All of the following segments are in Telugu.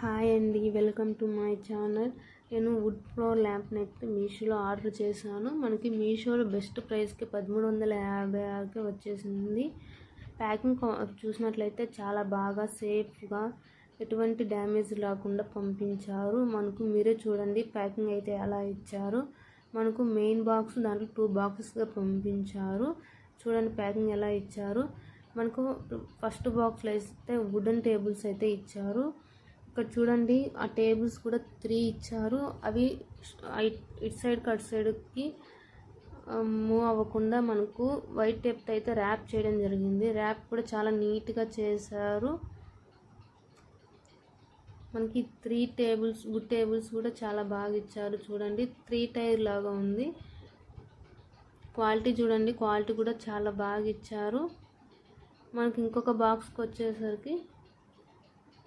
హాయ్ అండి, వెల్కమ్ టు మై ఛానల్. నేను వుడ్ ఫ్లోర్ ల్యాంప్ అయితే మీషోలో ఆర్డర్ చేశాను. మనకి మీషోలో బెస్ట్ ప్రైస్కి 1356కి వచ్చేసింది. ప్యాకింగ్ చూసినట్లయితే చాలా బాగా సేఫ్గా ఎటువంటి డ్యామేజ్ లేకుండా పంపించారు. మనకు మీరే చూడండి ప్యాకింగ్ అయితే ఎలా ఇచ్చారు. మనకు మెయిన్ బాక్స్ దాంట్లో 2 బాక్సెస్గా పంపించారు. చూడండి ప్యాకింగ్ ఎలా ఇచ్చారు. మనకు ఫస్ట్ బాక్స్లో అయితే వుడెన్ టేబుల్స్ అయితే ఇచ్చారు. ఇక్కడ చూడండి ఆ టేబుల్స్ కూడా 3 ఇచ్చారు. అవి ఇటు సైడ్కి అటు సైడ్కి మూవ్ అవ్వకుండా మనకు వైట్ టేప్ అయితే ర్యాప్ చేయడం జరిగింది. ర్యాప్ కూడా చాలా నీట్గా చేశారు. మనకి 3 టేబుల్స్ వుడ్ టేబుల్స్ కూడా చాలా బాగా ఇచ్చారు. చూడండి 3 టైర్ లాగా ఉంది. క్వాలిటీ చూడండి, క్వాలిటీ కూడా చాలా బాగా ఇచ్చారు. మనకి ఇంకొక బాక్స్కి వచ్చేసరికి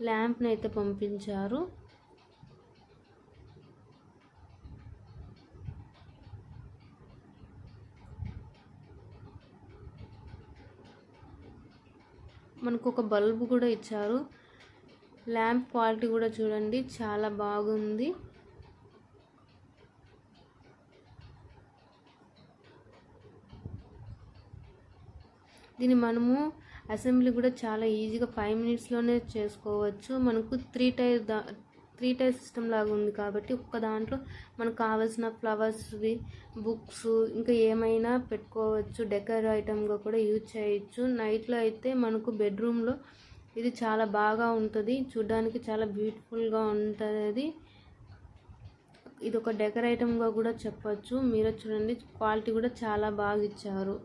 ల్యాంప్ని అయితే పంపించారు. మనకు ఒక బల్బు కూడా ఇచ్చారు. ల్యాంప్ క్వాలిటీ కూడా చూడండి చాలా బాగుంది. దీన్ని మనము అసెంబ్లీ కూడా చాలా ఈజీగా 5 మినిట్స్లోనే చేసుకోవచ్చు. మనకు 3 టైర్ సిస్టమ్ లాగా ఉంది కాబట్టి ఒక్క దాంట్లో మనకు కావాల్సిన ఫ్లవర్స్వి, బుక్స్ ఇంకా ఏమైనా పెట్టుకోవచ్చు. డెకర్ ఐటమ్గా కూడా యూజ్ చేయొచ్చు. నైట్లో అయితే మనకు బెడ్రూమ్లో ఇది చాలా బాగా ఉంటుంది. చూడడానికి చాలా బ్యూటిఫుల్గా ఉంటుంది. ఇది ఒక డెకర్ ఐటమ్గా కూడా చెప్పచ్చు. మీరే చూడండి క్వాలిటీ కూడా చాలా బాగా ఇచ్చారు.